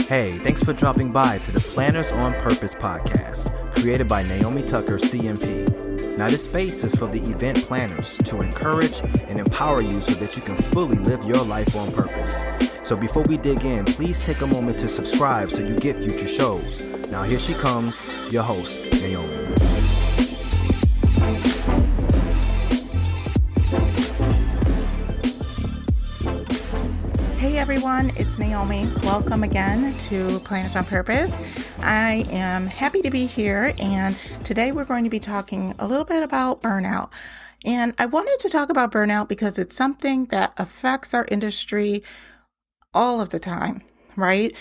Hey, thanks for dropping by to the Planners on Purpose podcast, created by Naomi Tucker, CMP. Now, this space is for the event planners to encourage and empower you so that you can fully live your life on purpose. So before we dig in, please take a moment to subscribe so you get future shows. Now, here she comes, your host, Naomi. Hey everyone, it's Naomi. Welcome again to Planners on Purpose. I am happy to be here, and today we're going to be talking a little bit about burnout. And I wanted to talk about burnout because it's something that affects our industry all of the time, right?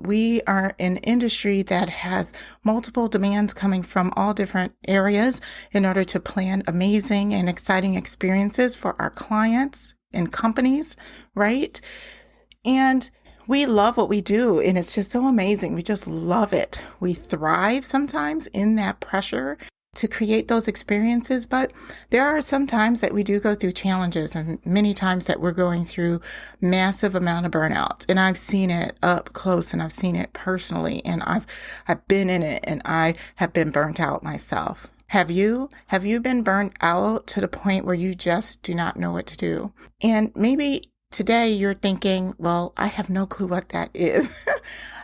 We are an industry that has multiple demands coming from all different areas in order to plan amazing and exciting experiences for our clients and companies, right? And we love what we do, and it's just so amazing. We just love it. We thrive sometimes in that pressure to create those experiences, but there are some times that we do go through challenges, and many times that we're going through massive amount of burnouts. And I've seen it up close, and I've seen it personally, and I've been in it, and I have been burnt out myself. Have you? Have you been burnt out to the point where you just do not know what to do? And maybe today you're thinking, well, I have no clue what that is.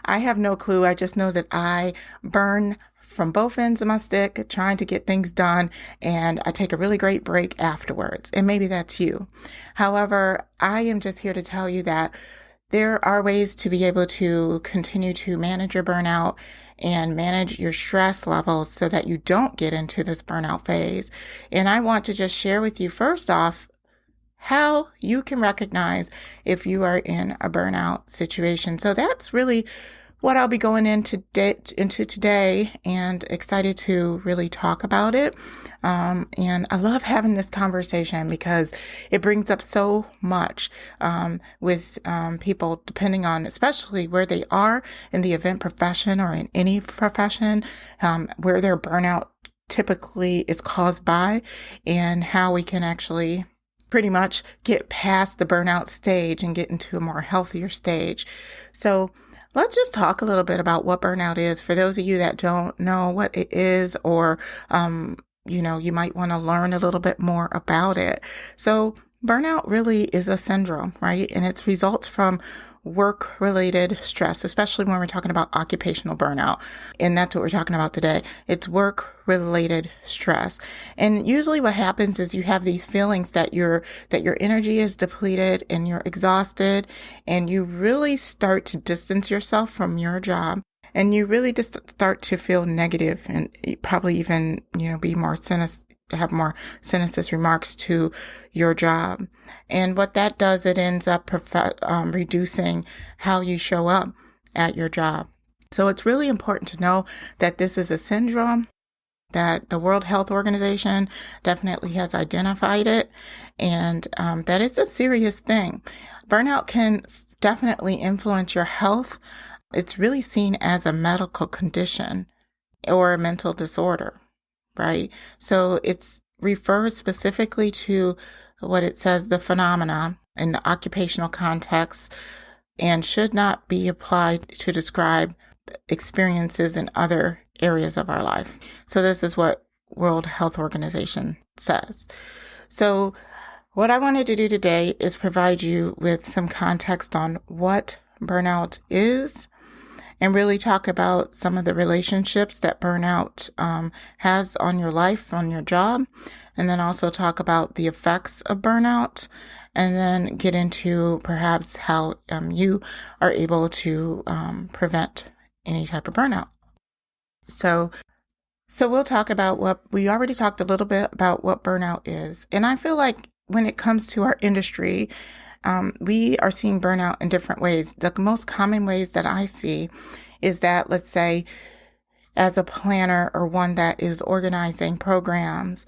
I have no clue. I just know that I burn from both ends of my stick trying to get things done, and I take a really great break afterwards. And maybe that's you. However, I am just here to tell you that there are ways to be able to continue to manage your burnout and manage your stress levels so that you don't get into this burnout phase. And I want to just share with you first off how you can recognize if you are in a burnout situation. So that's really what I'll be going into today, and excited to really talk about it. And I love having this conversation because it brings up so much with people, depending on especially where they are in the event profession or in any profession, where their burnout typically is caused by, and how we can actually pretty much get past the burnout stage and get into a more healthier stage. So let's just talk a little bit about what burnout is for those of you that don't know what it is, or, you might want to learn a little bit more about it. So burnout really is a syndrome, right? And it results from work-related stress, especially when we're talking about occupational burnout. And that's what we're talking about today. It's work-related stress. And usually what happens is you have these feelings that your energy is depleted and you're exhausted, and you really start to distance yourself from your job. And you really just start to feel negative, and probably even, be more have more cynicism remarks to your job. And what that does, it ends up reducing how you show up at your job. So it's really important to know that this is a syndrome, that the World Health Organization definitely has identified it, and that it's a serious thing. Burnout can definitely influence your health. It's really seen as a medical condition or a mental disorder, right? So it refers specifically to what it says, the phenomena in the occupational context, and should not be applied to describe experiences in other areas of our life. So this is what World Health Organization says. So what I wanted to do today is provide you with some context on what burnout is, and really talk about some of the relationships that burnout has on your life, on your job, and then also talk about the effects of burnout, and then get into perhaps how you are able to prevent any type of burnout. So we'll talk about we already talked a little bit about what burnout is. And I feel like when it comes to our industry, we are seeing burnout in different ways. The most common ways that I see is that, let's say, as a planner or one that is organizing programs,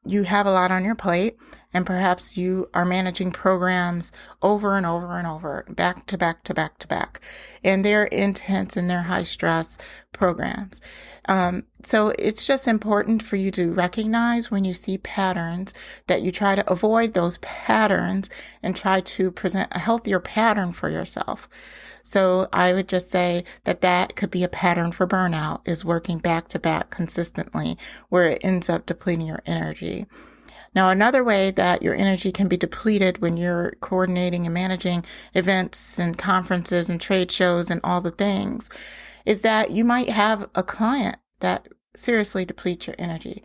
you have a lot on your plate, and perhaps you are managing programs over and over and over, back to back to back to back, and they're intense and they're high stress programs. So it's just important for you to recognize when you see patterns that you try to avoid those patterns and try to present a healthier pattern for yourself. So I would just say that could be a pattern for burnout, is working back to back consistently, where it ends up depleting your energy. Now, another way that your energy can be depleted when you're coordinating and managing events and conferences and trade shows and all the things is that you might have a client that seriously depletes your energy.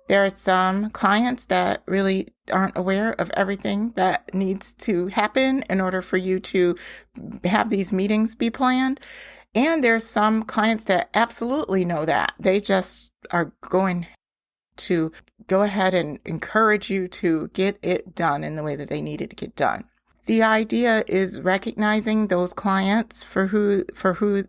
There are some clients that really aren't aware of everything that needs to happen in order for you to have these meetings be planned. And there's some clients that absolutely know that. They just are going to go ahead and encourage you to get it done in the way that they need it to get done. The idea is recognizing those clients for who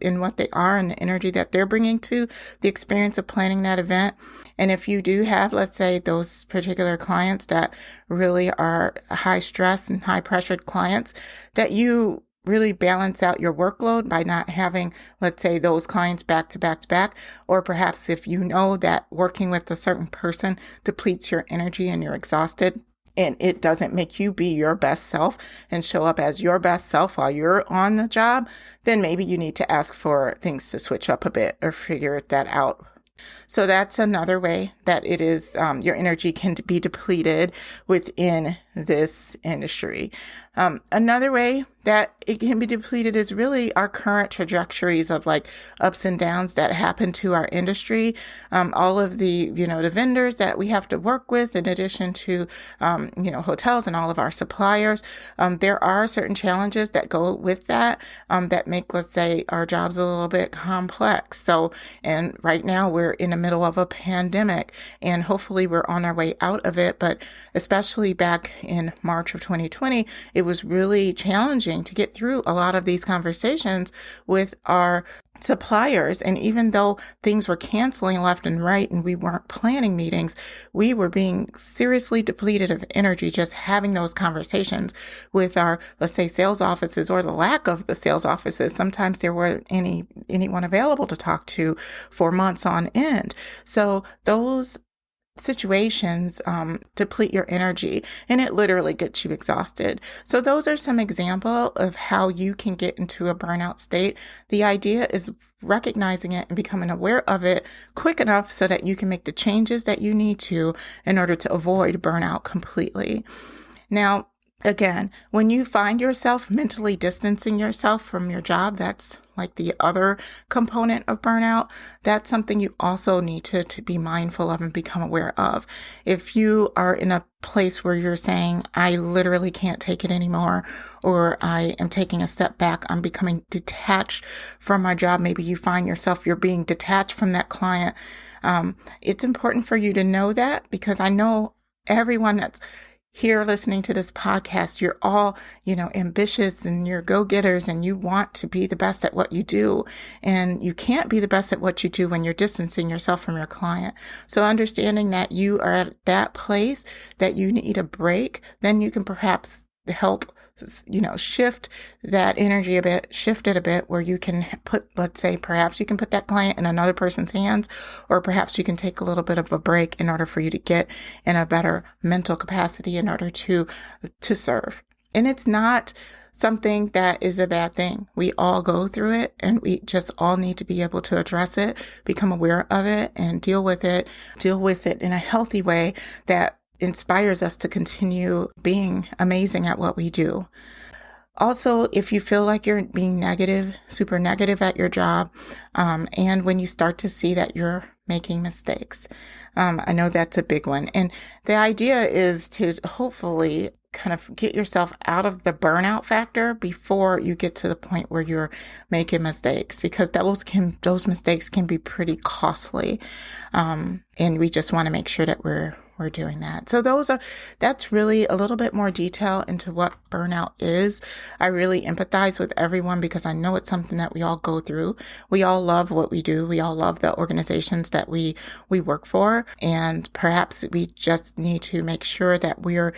and what they are and the energy that they're bringing to the experience of planning that event. And if you do have, let's say, those particular clients that really are high stress and high pressured clients, that you really balance out your workload by not having, let's say, those clients back to back to back. Or perhaps if you know that working with a certain person depletes your energy and you're exhausted, and it doesn't make you be your best self and show up as your best self while you're on the job, then maybe you need to ask for things to switch up a bit or figure that out. So that's another way that it is, your energy can be depleted within this industry. Another way that it can be depleted is really our current trajectories of like ups and downs that happen to our industry. All of the, the vendors that we have to work with, in addition to, hotels and all of our suppliers. There are certain challenges that go with that, that make, let's say, our jobs a little bit complex. So, and right now we're in the middle of a pandemic, and hopefully we're on our way out of it. But especially back in March of 2020, it was really challenging to get through a lot of these conversations with our suppliers. And even though things were canceling left and right and we weren't planning meetings, we were being seriously depleted of energy just having those conversations with our, let's say, sales offices, or the lack of the sales offices. Sometimes there weren't anyone available to talk to for months on end. So those situations deplete your energy, and it literally gets you exhausted. So those are some examples of how you can get into a burnout state. The idea is recognizing it and becoming aware of it quick enough so that you can make the changes that you need to in order to avoid burnout completely. Now, again, when you find yourself mentally distancing yourself from your job, that's like the other component of burnout. That's something you also need to be mindful of and become aware of. If you are in a place where you're saying, I literally can't take it anymore, or I am taking a step back, I'm becoming detached from my job. Maybe you find yourself, you're being detached from that client. It's important for you to know that, because I know everyone that's here listening to this podcast, you're all, ambitious and you're go-getters and you want to be the best at what you do. And you can't be the best at what you do when you're distancing yourself from your client. So understanding that you are at that place that you need a break, then you can perhaps help, shift that energy a bit, shift it a bit, where you can put, let's say, perhaps you can put that client in another person's hands, or perhaps you can take a little bit of a break in order for you to get in a better mental capacity in order to serve. And it's not something that is a bad thing. We all go through it, and we just all need to be able to address it, become aware of it, and deal with it in a healthy way that inspires us to continue being amazing at what we do. Also, if you feel like you're being negative, super negative at your job, and when you start to see that you're making mistakes, I know that's a big one. And the idea is to hopefully kind of get yourself out of the burnout factor before you get to the point where you're making mistakes, because those mistakes can be pretty costly. And we just want to make sure that we're we're doing that. So that's really a little bit more detail into what burnout is. I really empathize with everyone because I know it's something that we all go through. We all love what we do. We all love the organizations that we work for. And perhaps we just need to make sure that we're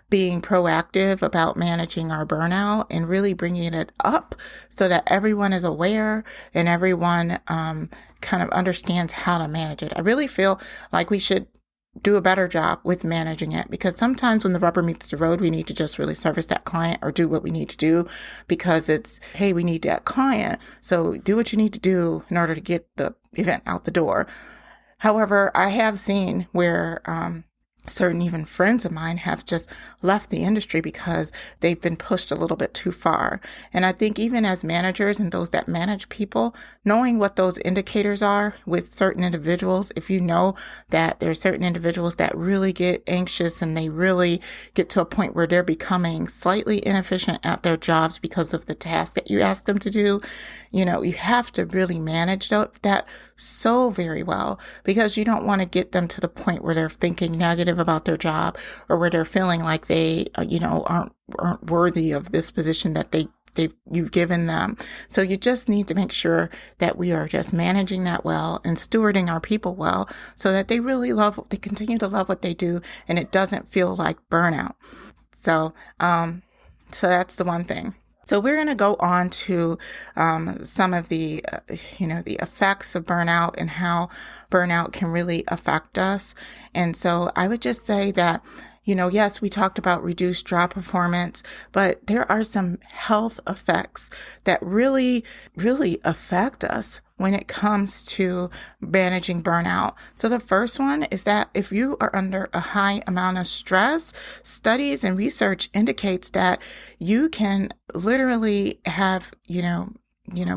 being proactive about managing our burnout and really bringing it up so that everyone is aware and everyone kind of understands how to manage it. I really feel like we should do a better job with managing it, because sometimes when the rubber meets the road, we need to just really service that client or do what we need to do because it's, hey, we need that client. So do what you need to do in order to get the event out the door. However, I have seen where certain even friends of mine have just left the industry because they've been pushed a little bit too far. And I think even as managers and those that manage people, knowing what those indicators are with certain individuals, if you know that there are certain individuals that really get anxious and they really get to a point where they're becoming slightly inefficient at their jobs because of the task that you ask them to do, you have to really manage that so very well, because you don't want to get them to the point where they're thinking negative about their job or where they're feeling like they, aren't worthy of this position that you've given them. So you just need to make sure that we are just managing that well and stewarding our people well so that they continue to love what they do and it doesn't feel like burnout. So that's the one thing. So we're going to go on to some of the, the effects of burnout and how burnout can really affect us. And so I would just say that, yes, we talked about reduced job performance, but there are some health effects that really, really affect us when it comes to managing burnout. So the first one is that if you are under a high amount of stress, studies and research indicates that you can literally have,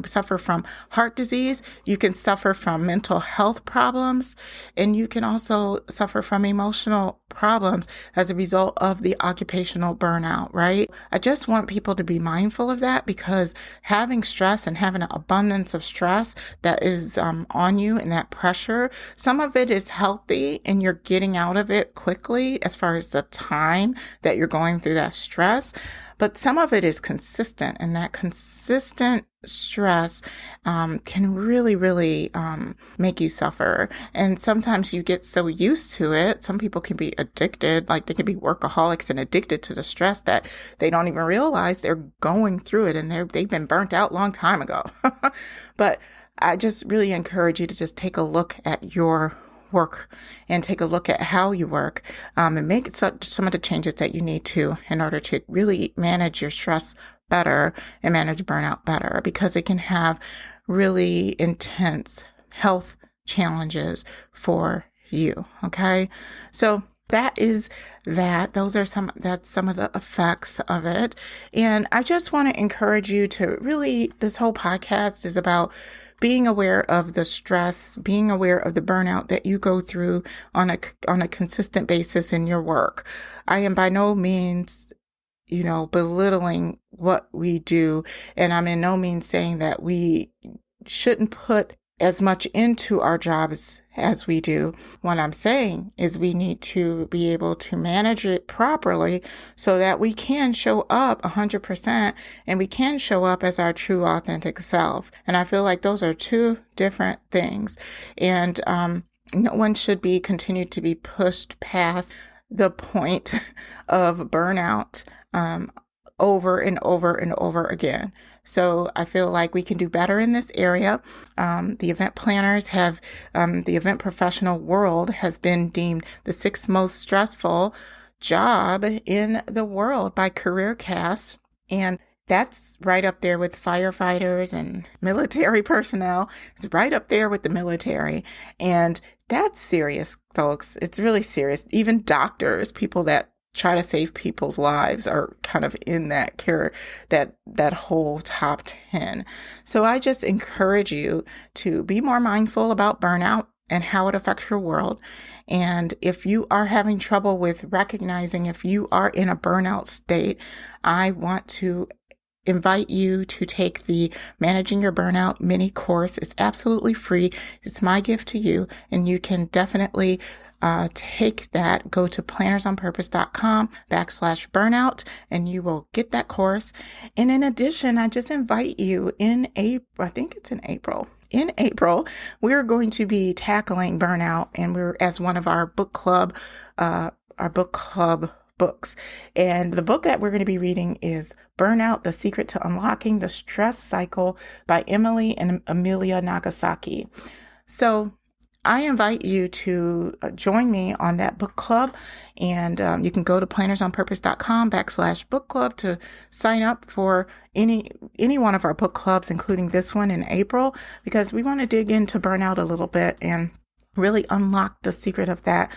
suffer from heart disease, you can suffer from mental health problems, and you can also suffer from emotional problems as a result of the occupational burnout, right? I just want people to be mindful of that, because having stress and having an abundance of stress that is on you and that pressure, some of it is healthy and you're getting out of it quickly as far as the time that you're going through that stress. But some of it is consistent, and that consistent stress can really, really make you suffer. And sometimes you get so used to it. Some people can be addicted, like they can be workaholics and addicted to the stress that they don't even realize they're going through it, and they've been burnt out a long time ago. But I just really encourage you to just take a look at your work and take a look at how you work and make some of the changes that you need to in order to really manage your stress better and manage burnout better, because it can have really intense health challenges for you. Okay. So that's some of the effects of it. And I just want to encourage you to really, this whole podcast is about being aware of the stress, being aware of the burnout that you go through on a consistent basis in your work. I am by no means, belittling what we do. And I'm in no means saying that we shouldn't put as much into our jobs as we do. What I'm saying is we need to be able to manage it properly so that we can show up 100% and we can show up as our true authentic self. And I feel like those are two different things. And no one should be continued to be pushed past the point of burnout over and over and over again. So I feel like we can do better in this area. The event planners the event professional world has been deemed the 6th most stressful job in the world by CareerCast. And that's right up there with firefighters and military personnel. It's right up there with the military. And that's serious, folks. It's really serious. Even doctors, people that try to save people's lives, are kind of in that that whole top 10. So I just encourage you to be more mindful about burnout and how it affects your world. And if you are having trouble with recognizing if you are in a burnout state, I want to invite you to take the Managing Your Burnout mini course. It's absolutely free. It's my gift to you, and you can definitely take that. Go to plannersonpurpose.com/burnout and you will get that course. And in addition, I just invite you in April, I think it's in April. In April, we're going to be tackling burnout, and we're as one of our book club books. And the book that we're going to be reading is Burnout, The Secret to Unlocking the Stress Cycle by Emily and Amelia Nagasaki. So I invite you to join me on that book club, and you can go to plannersonpurpose.com/book club to sign up for any one of our book clubs, including this one in April, because we want to dig into burnout a little bit and really unlock the secret of that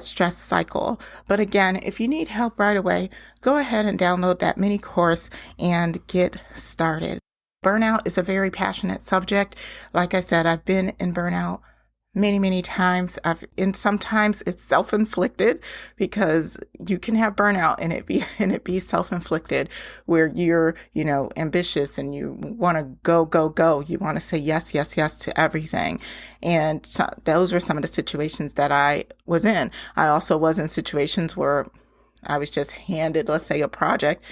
stress cycle. But again, if you need help right away, go ahead and download that mini course and get started. Burnout is a very passionate subject. Like I said, I've been in burnout many times. And sometimes it's self-inflicted, because you can have burnout and it be self-inflicted, where you're, ambitious and you want to go. You want to say yes to everything. And so those were some of the situations that I was in. I also was in situations where I was just handed, let's say, a project,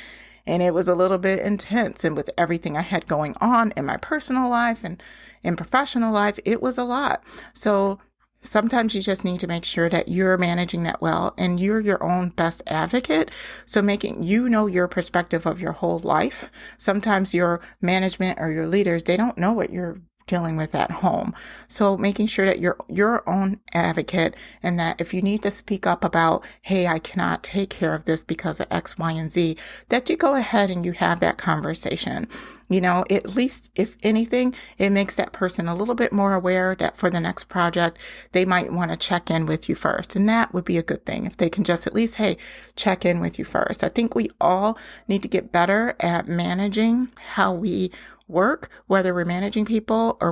and it was a little bit intense. And with everything I had going on in my personal life and in professional life, it was a lot. So sometimes you just need to make sure that you're managing that well, and you're your own best advocate. So making your perspective of your whole life. Sometimes your management or your leaders, they don't know what you're dealing with at home. So making sure that you're your own advocate, and that if you need to speak up about, hey, I cannot take care of this because of X, Y, and Z, that you go ahead and you have that conversation. At least if anything, it makes that person a little bit more aware that for the next project, they might want to check in with you first. And that would be a good thing if they can just at least, hey, check in with you first. I think we all need to get better at managing how we work, whether we're managing people or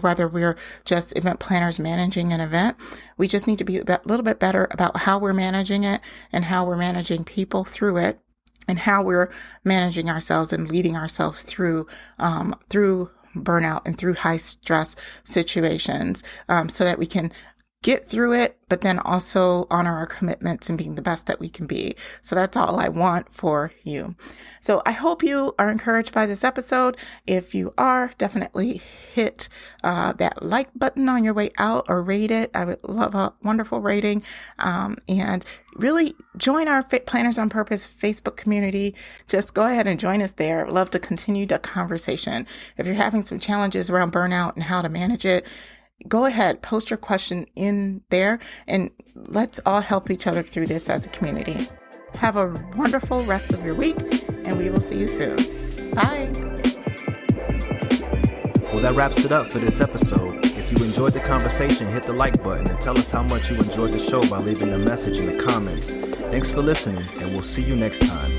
whether we're just event planners managing an event. We just need to be a little bit better about how we're managing it and how we're managing people through it, and how we're managing ourselves and leading ourselves through burnout and through high stress situations, so that we can get through it, but then also honor our commitments and being the best that we can be. So that's all I want for you. So I hope you are encouraged by this episode. If you are, definitely hit that like button on your way out, or rate it. I would love a wonderful rating. And really join our Planners on Purpose Facebook community. Just go ahead and join us there. I'd love to continue the conversation. If you're having some challenges around burnout and how to manage it, go ahead, post your question in there, and let's all help each other through this as a community. Have a wonderful rest of your week, and we will see you soon. Bye. Well, that wraps it up for this episode. If you enjoyed the conversation, hit the like button and tell us how much you enjoyed the show by leaving a message in the comments. Thanks for listening, and we'll see you next time.